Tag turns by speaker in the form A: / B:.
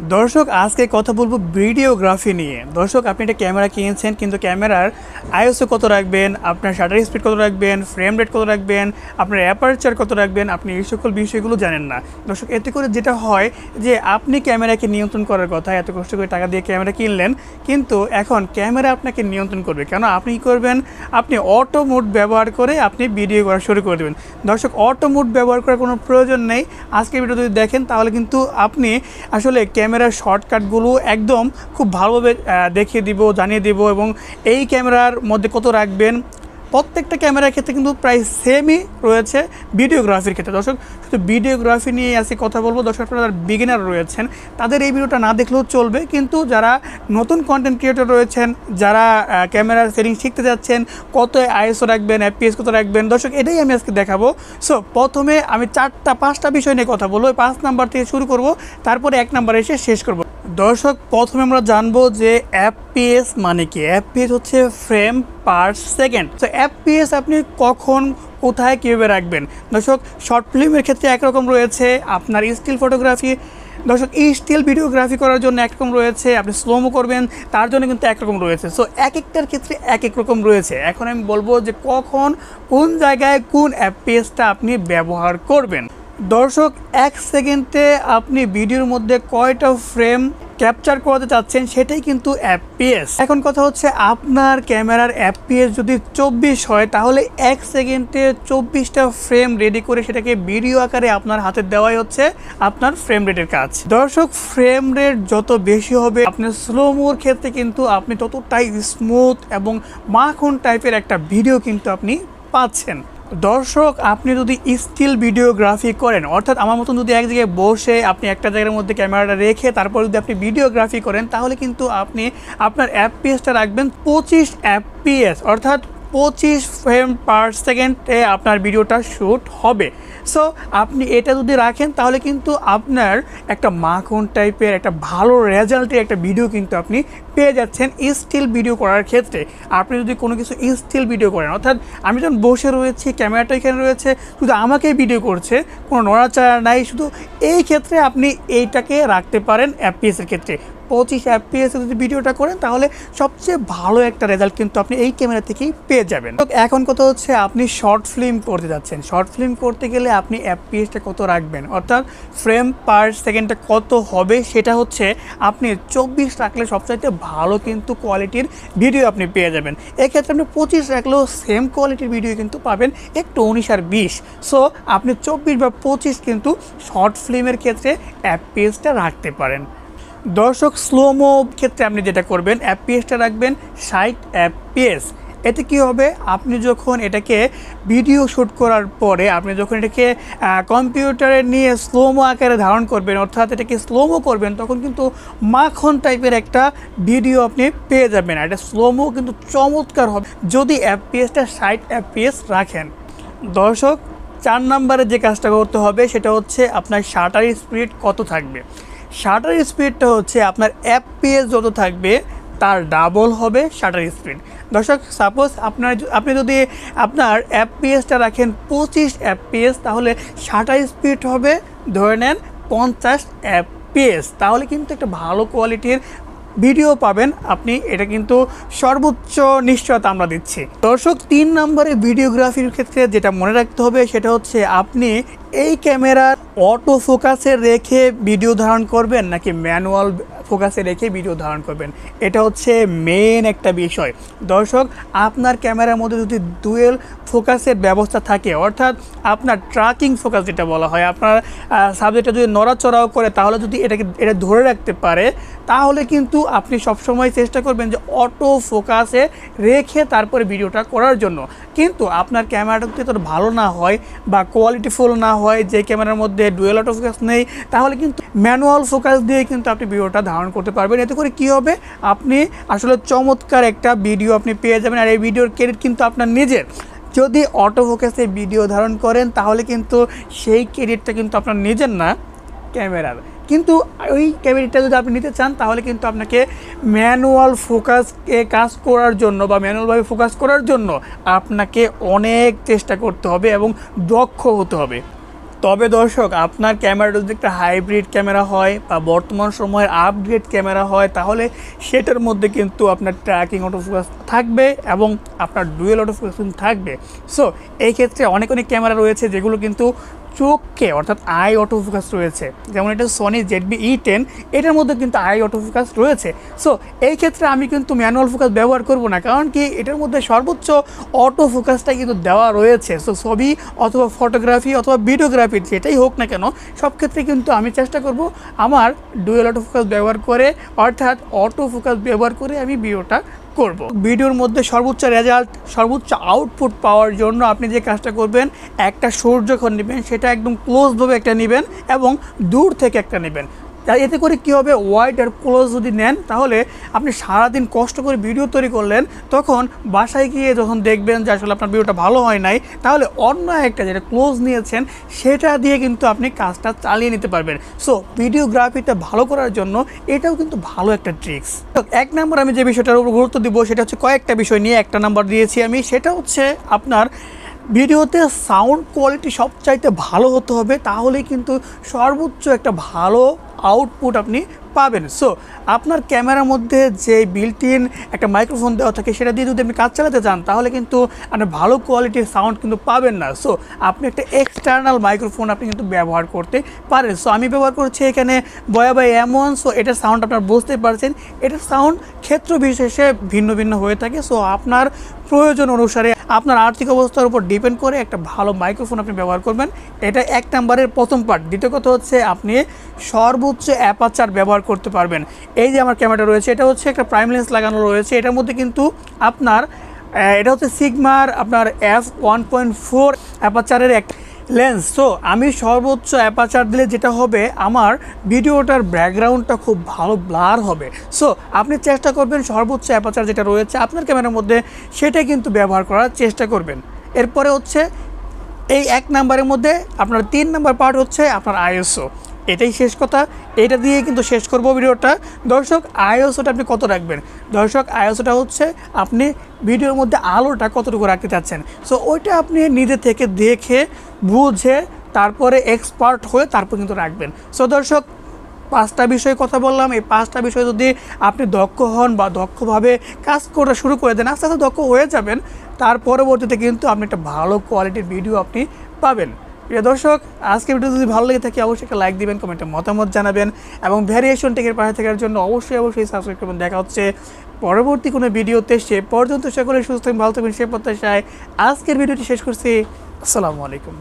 A: দর্শক আজকে কথা বলবো ভিডিওগ্রাফি নিয়ে। দর্শক আপনি একটা ক্যামেরা কিনেছেন, কিন্তু ক্যামেরার আইএসও কত রাখবেন, আপনার শাটার স্পিড কত রাখবেন, ফ্রেম রেট কত রাখবেন, আপনার অ্যাপারচার কত রাখবেন, আপনি এই সকল বিষয়গুলো জানেন না। দর্শক এতে করে যেটা হয় যে আপনি ক্যামেরাকে নিয়ন্ত্রণ করার কথা, এত কষ্ট করে টাকা দিয়ে ক্যামেরা কিনলেন, কিন্তু এখন ক্যামেরা আপনাকে নিয়ন্ত্রণ করবে। কেন? আপনি কী করবেন, আপনি অটো মোড ব্যবহার করে আপনি ভিডিও করা শুরু করে দেবেন। দর্শক অটো মোড ব্যবহার করার কোনো প্রয়োজন নেই। আজকের ভিডিও যদি দেখেন তাহলে কিন্তু আপনি আসলে ক্যামেরার শর্টকাটগুলো একদম খুব ভালোভাবে দেখিয়ে দিব, জানিয়ে দিব, এবং এই ক্যামেরার মধ্যে কত রাখবেন। প্রত্যেকটা ক্যামেরার ক্ষেত্রে কিন্তু প্রায় সেমই রয়েছে ভিডিওগ্রাফির ক্ষেত্রে। দর্শক শুধু ভিডিওগ্রাফি নিয়ে আজকে কথা বলবো। দর্শক আপনারা যারা বিগিনার রয়েছেন তাদের এই ভিডিওটা না দেখলেও চলবে, কিন্তু যারা নতুন কন্টেন্ট ক্রিয়েটর রয়েছেন, যারা ক্যামেরার সেটিং শিখতে যাচ্ছেন, কত আইএসও রাখবেন, এফপিএস কত রাখবেন, দর্শক এটাই আমি আজকে দেখাবো। সো প্রথমে আমি 4-5টা বিষয় নিয়ে কথা বলবো। 5 নাম্বার থেকে শুরু করব, তারপরে 1 নাম্বার এসে শেষ করব। দর্শক প্রথমে আমরা জানবো যে এফপিএস মানে কি। এফপিএস হচ্ছে ফ্রেম পার সেকেন্ড। তো এফপিএস আপনি কখন, কোথায়, কীভাবে রাখবেন? দর্শক শর্ট ফিল্মের ক্ষেত্রে একরকম রয়েছে, আপনার স্টিল ফটোগ্রাফি, দর্শক স্টিল ভিডিওগ্রাফি করার জন্য একরকম রয়েছে, আপনি স্লোমো করবেন তার জন্য কিন্তু একরকম রয়েছে। সো এক একটার ক্ষেত্রে এক এক রকম রয়েছে। এখন আমি বলবো যে কখন, কোন জায়গায় কোন এফপিএসটা আপনি ব্যবহার করবেন। দর্শক 1 সেকেন্ডে আপনি ভিডিওর মধ্যে কয়টা ফ্রেম ক্যাপচার করাতে চাচ্ছেন সেটাই কিন্তু এফপিএস। এখন কথা হচ্ছে আপনার ক্যামেরার এফপিএস যদি 24 হয় তাহলে 1 সেকেন্ডে 24টা ফ্রেম রেডি করে সেটাকে ভিডিও আকারে আপনার হাতে দেওয়াই হচ্ছে আপনার ফ্রেম রেটের কাজ। দর্শক ফ্রেম রেট যত বেশি হবে আপনার স্লোমোর ক্ষেত্রে কিন্তু আপনি ততটাই স্মুথ এবং মাখন টাইপের একটা ভিডিও কিন্তু আপনি পাচ্ছেন। দর্শক আপনি যদি স্টিল ভিডিওগ্রাফি করেন, অর্থাৎ আমার মতন যদি এক জায়গায় বসে আপনি একটা জায়গার মধ্যে ক্যামেরাটা রেখে তারপর যদি আপনি ভিডিওগ্রাফি করেন, তাহলে কিন্তু আপনি আপনার এফপিএসটা রাখবেন 25 এফপিএস, অর্থাৎ 25 ফ্রেম পার সেকেন্ডে আপনার ভিডিওটা শ্যুট হবে। সো আপনি এটা যদি রাখেন তাহলে কিন্তু আপনার একটা মাখন টাইপের একটা ভালো রেজাল্টের একটা ভিডিও কিন্তু আপনি পেয়ে যাচ্ছেন স্টিল ভিডিও করার ক্ষেত্রে। আপনি যদি কোনো কিছু স্টিল ভিডিও করেন, অর্থাৎ আমি যখন বসে রয়েছি, ক্যামেরাটা এখানে রয়েছে, শুধু আমাকেই ভিডিও করছে, কোনো নড়াচড়া নাই, শুধু এই ক্ষেত্রে আপনি এইটাকে রাখতে পারেন এফপিএসের ক্ষেত্রে। 25 এফপিএস যদি ভিডিওটা করেন তাহলে সবচেয়ে ভালো একটা রেজাল্ট কিন্তু আপনি এই ক্যামেরা থেকেই পেয়ে যাবেন। এখন কথা হচ্ছে আপনি শর্ট ফিল্ম করতে যাচ্ছেন। শর্ট ফিল্ম করতে গেলে আপনি এফপিএসটা কত রাখবেন, অর্থাৎ ফ্রেম পার সেকেন্ডটা কত হবে, সেটা হচ্ছে আপনি 24 রাখলে সবচাইতে ভালো কিন্তু কোয়ালিটির ভিডিও আপনি পেয়ে যাবেন। এক্ষেত্রে আপনি 25 রাখলেও সেম কোয়ালিটির ভিডিও কিন্তু পাবেন, একটু 19 আর 20। সো আপনি 24 বা 25 কিন্তু শর্ট ফিল্মের ক্ষেত্রে এফপিএসটা রাখতে পারেন। দর্শক স্লোমো ক্ষেত্রে আপনি যেটা করবেন, এফপিএসটা রাখবেন 60 এফপিএস। এতে কি হবে, আপনি যখন এটাকে ভিডিও শ্যুট করার পরে আপনি যখন এটাকে কম্পিউটারে নিয়ে স্লোমো আকারে ধারণ করবেন, অর্থাৎ এটাকে স্লোমো করবেন, তখন কিন্তু মাখন টাইপের একটা ভিডিও আপনি পেয়ে যাবেন। আর এটা স্লোমো কিন্তু চমৎকার হবে যদি এফপিএসটা 60 এফপিএস রাখেন। দর্শক 4 নম্বরে যে কাজটা করতে হবে সেটা হচ্ছে আপনার শাটার স্পিড কত থাকবে। শাটার স্পিডটা হচ্ছে আপনার এফপিএস যত থাকবে তার ডাবল হবে শাটার স্পিড। দর্শক সাপোজ আপনি যদি আপনার এফপিএসটা রাখেন 25 এফপিএস, তাহলে শাটার স্পিড হবে ধরে নেন 50 এফপিএস। তাহলে কিন্তু একটা ভালো কোয়ালিটির ভিডিও পাবেন আপনি। এটা কিন্তু সর্বোচ্চ নিশ্চয়তা আমরা দিচ্ছি। দর্শক 3 নম্বরে ভিডিওগ্রাফির ক্ষেত্রে যেটা মনে রাখতে হবে সেটা হচ্ছে আপনি এই ক্যামেরার অটো ফোকাসে রেখে ভিডিও ধারণ করবেন নাকি ম্যানুয়াল ফোকাসে রেখে ভিডিও ধারণ করবেন, এটা হচ্ছে মেন একটা বিষয়। দর্শক আপনার ক্যামেরার মধ্যে যদি ডুয়েল ফোকাসের ব্যবস্থা থাকে, অর্থাৎ আপনার ট্র্যাকিং ফোকাস যেটা বলা হয়, আপনার সাবজেক্টটা যদি নড়াচড়াও করে তাহলে যদি এটা ধরে রাখতে পারে, তাহলে কিন্তু আপনি সবসময় চেষ্টা করবেন যে অটো ফোকাসে রেখে তারপরে ভিডিওটা করার জন্য। কিন্তু আপনার ক্যামেরাটা যদি তোর ভালো না হয় বা কোয়ালিটিফুল না হয়, যে ক্যামেরার মধ্যে ডুয়েল অটো ফোকাস নেই, তাহলে কিন্তু ম্যানুয়াল ফোকাস দিয়ে কিন্তু আপনি ভিডিওটা ধারণ করতে পারবেন। এতে করে কি হবে, আপনি আসলে চমৎকার একটা ভিডিও আপনি পেয়ে যাবেন। আর এই ভিডিওর ক্রেডিট কিন্তু আপনার নিজের। যদি অটো ফোকাসে ভিডিও ধারণ করেন তাহলে কিন্তু সেই ক্রেডিটটা কিন্তু আপনার নিজের না, ক্যামেরার। কিন্তু ওই ক্যামেরাটা যদি আপনি নিতে চান তাহলে কিন্তু আপনাকে ম্যানুয়াল ফোকাসকে কাজ করার জন্য বা ম্যানুয়ালভাবে ফোকাস করার জন্য আপনাকে অনেক চেষ্টা করতে হবে এবং দক্ষ হতে হবে। তবে দর্শক আপনার ক্যামেরাটা যদি একটা হাইব্রিড ক্যামেরা হয় বা বর্তমান সময়ের আপগ্রেড ক্যামেরা হয় তাহলে সেটার মধ্যে কিন্তু আপনার ট্র্যাকিং অটোফোকাস থাকবে এবং আপনার ডুয়েল অটোফোকাস থাকবে। সো এই ক্ষেত্রে অনেক ক্যামেরা রয়েছে যেগুলো কিন্তু চোখকে অর্থাৎ আই অটোফোকাস রয়েছে, যেমন এটা সনি ZV-E10, এটার মধ্যে কিন্তু আই অটোফোকাস রয়েছে। সো এই ক্ষেত্রে আমি কিন্তু ম্যানুয়াল ফোকাস ব্যবহার করব না, কারণ কি এটার মধ্যে সর্বোচ্চ অটোফোকাসটা কিন্তু দেওয়া রয়েছে। সো ছবি অথবা ফটোগ্রাফি অথবা ভিডিওগ্রাফি যেটাই হোক না কেন সব ক্ষেত্রে কিন্তু আমি চেষ্টা করব আমার ডুয়েল অটোফোকাস ব্যবহার করে, অর্থাৎ অটোফোকাস ব্যবহার করে আমি ভিডিওটা করব। ভিডিওর মধ্যে সর্বোচ্চ রেজাল্ট, সর্বোচ্চ আউটপুট পাওয়ার জন্য আপনি যে কাজটা করবেন, একটা সোর্স যখন নেবেন সেটা একদম ক্লোজভাবে একটা নেবেন এবং দূর থেকে একটা নেবেন। এতে করে কী হবে, ওয়াইড আর ক্লোজ যদি নেন তাহলে আপনি সারাদিন কষ্ট করে ভিডিও তৈরি করলেন, তখন বাসায় গিয়ে যখন দেখবেন যে আসলে আপনার ভিডিওটা ভালো হয় নাই, তাহলে অন্য একটা যেটা ক্লোজ নিয়েছেন সেটা দিয়ে কিন্তু আপনি কাজটা চালিয়ে নিতে পারবেন। সো ভিডিওগ্রাফিটা ভালো করার জন্য এটাও কিন্তু ভালো একটা ট্রিক্স। এক নম্বর আমি যে বিষয়টার উপর গুরুত্ব দিব সেটা হচ্ছে কয়েকটা বিষয় নিয়ে একটা নাম্বার দিয়েছি আমি, সেটা হচ্ছে আপনার ভিডিওতে সাউন্ড কোয়ালিটি সবচাইতে ভালো হতে হবে, তাহলেই কিন্তু সর্বোচ্চ একটা ভালো আউটপুট আপনি পাবেন। সো আপনার ক্যামেরার মধ্যে যে বিল্ট ইন একটা মাইক্রোফোন দেওয়া থাকে সেটা দিয়ে যদি আপনি কাজ চালাতে চান তাহলে কিন্তু আপনি ভালো কোয়ালিটির সাউন্ড কিন্তু পাবেন না। সো আপনি একটা এক্সটার্নাল মাইক্রোফোন আপনি কিন্তু ব্যবহার করতে পারেন। সো আমি ব্যবহার করছি এখানে বয়াবাই M1। সো এটার সাউন্ড আপনারা বুঝতে পারছেন, এটার সাউন্ড ক্ষেত্র বিশেষে ভিন্ন ভিন্ন হয়ে থাকে। সো আপনার প্রয়োজন অনুসারে আপনার আর্থিক অবস্থার উপর ডিপেন্ড করে একটা ভালো মাইক্রোফোন আপনি ব্যবহার করবেন। এটা এক নম্বরের প্রথম পার্ট। দ্বিতীয় কথা হচ্ছে আপনি সর্বোচ্চ অ্যাপারচার ব্যবহার করতে পারবেন। এই যে আমার ক্যামেরাটা রয়েছে এটা হচ্ছে একটা প্রাইম লেন্স লাগানো রয়েছে, এটার মধ্যে কিন্তু আপনার এটা হচ্ছে সিগমার আপনার f1.4 অ্যাপারচারের এক লেন্স। সো আমি সর্বোচ্চ অ্যাপারচার দিলে যেটা হবে, আমার ভিডিওটার ব্যাকগ্রাউন্ডটা খুব ভালো ব্লার হবে। সো আপনি চেষ্টা করবেন সর্বোচ্চ অ্যাপারচার যেটা রয়েছে আপনার ক্যামেরার মধ্যে সেটা কিন্তু ব্যবহার করার চেষ্টা করবেন। এরপরে হচ্ছে এই এক নাম্বারের মধ্যে আপনার 3 নাম্বার পার্ট হচ্ছে আপনার ISO। এটাই শেষ কথা, এটা দিয়ে কিন্তু শেষ করব ভিডিওটা। দর্শক ISOটা আপনি কত রাখবেন? দর্শক ISOটা হচ্ছে আপনি ভিডিওর মধ্যে আলোটা কতটুকু রাখতে চাচ্ছেন। সো ওইটা আপনি নিজে থেকে দেখে বুঝে তারপরে এক্সপার্ট হয়ে তারপর কিন্তু রাখবেন। সো দর্শক 5টা বিষয়ে কথা বললাম, এই 5টা বিষয় যদি আপনি দক্ষ হন বা দক্ষভাবে কাজ করা শুরু করে দেন, আস্তে আস্তে দক্ষ হয়ে যাবেন, তার পরবর্তীতে কিন্তু আপনি একটা ভালো কোয়ালিটির ভিডিও আপনি পাবেন। প্রিয় দর্শক, আজকে ভিডিও যদি ভালো লেগে থাকে অবশ্যই একটা লাইক দিবেন, কমেন্টে মতামত জানাবেন এবং ভ্যারিয়েশন টেকের পাশে থাকার জন্য অবশ্যই সাবস্ক্রাইব করবেন। দেখা হচ্ছে পরবর্তী কোনো ভিডিওতে। সে পর্যন্ত সকলে সুস্থ ভালো থাকবেন সে প্রত্যাশায় আজকের ভিডিওটি শেষ করছি। আসসালামু আলাইকুম।